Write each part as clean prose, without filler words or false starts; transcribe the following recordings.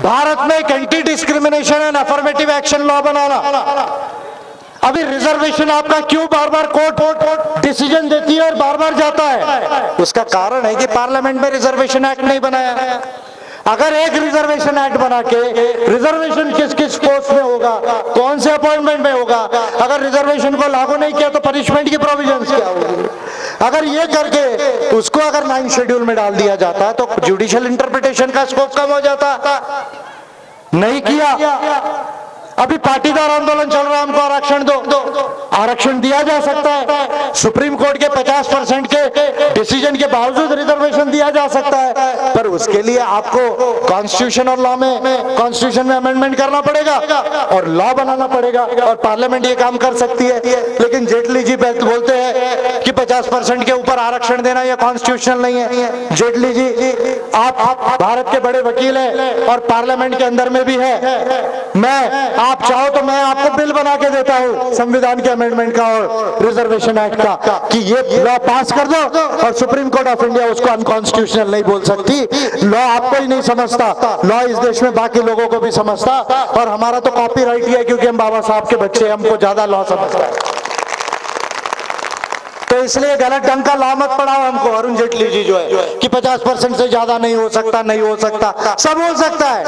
भारत में एक anti discrimination and affirmative action law बनाना। अभी रिजर्वेशन आपका क्यों बार बार कोर्ट डिसीजन देती है और बार बार जाता है? उसका कारण है कि पार्लियामेंट में रिजर्वेशन एक्ट नहीं बनाया है। अगर एक रिजर्वेशन एक्ट बना के रिजर्वेशन किस किस पोस्ट में होगा, कौन से अपॉइंटमेंट में होगा, अगर रिजर्वेशन को लागू नहीं किया तो पनिशमेंट की प्रोविजंस क्या होगी? अगर ये करके उसको अगर 9 शेड्यूल में डाल दिया जाता है तो जुडिशियल इंटरप्रिटेशन का स्कोप कम हो जाता। नहीं किया। अभी पाटीदार आंदोलन चल रहा है, हमको आरक्षण दो। आरक्षण दिया जा सकता है। सुप्रीम कोर्ट के 50% के डिसीजन के बावजूद रिजर्वेशन दिया जा सकता है, पर उसके लिए आपको कॉन्स्टिट्यूशन और लॉ में, कॉन्स्टिट्यूशन में अमेंडमेंट करना पड़ेगा और लॉ बनाना पड़ेगा, और पार्लियामेंट ये काम कर सकती है। लेकिन जेटली जी बोलते हैं कि 50% के ऊपर आरक्षण देना यह कॉन्स्टिट्यूशनल नहीं है। जेटली जी, आप भारत के बड़े वकील हैं और पार्लियामेंट के अंदर में भी है। आप चाहो तो मैं आपको बिल बना के देता हूं संविधान के अमेंडमेंट का और रिजर्वेशन एक्ट का, कि ये लॉ पास कर दो, और सुप्रीम कोर्ट ऑफ इंडिया उसको अनकॉन्स्टिट्यूशनल नहीं बोल सकती। लॉ आपको ही नहीं समझता, लॉ इस देश में बाकी लोगों को भी समझता, और हमारा तो कॉपीराइट ही है क्योंकि हम बाबा साहब के बच्चे, हमको ज्यादा लॉ समझता है। तो इसलिए गलत ढंग का लॉ मत पढ़ाओ हमको। अरुण जेटली जी जो है कि 50% से ज्यादा नहीं हो सकता, नहीं हो सकता, सब हो सकता है।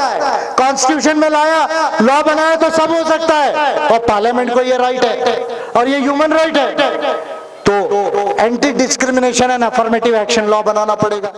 कॉन्स्टिट्यूशन में लाया, लॉ बनाया तो सब हो सकता है, और पार्लियामेंट को ये राइट है और ये ह्यूमन राइट है। तो anti discrimination and affirmative action law बनाना पड़ेगा।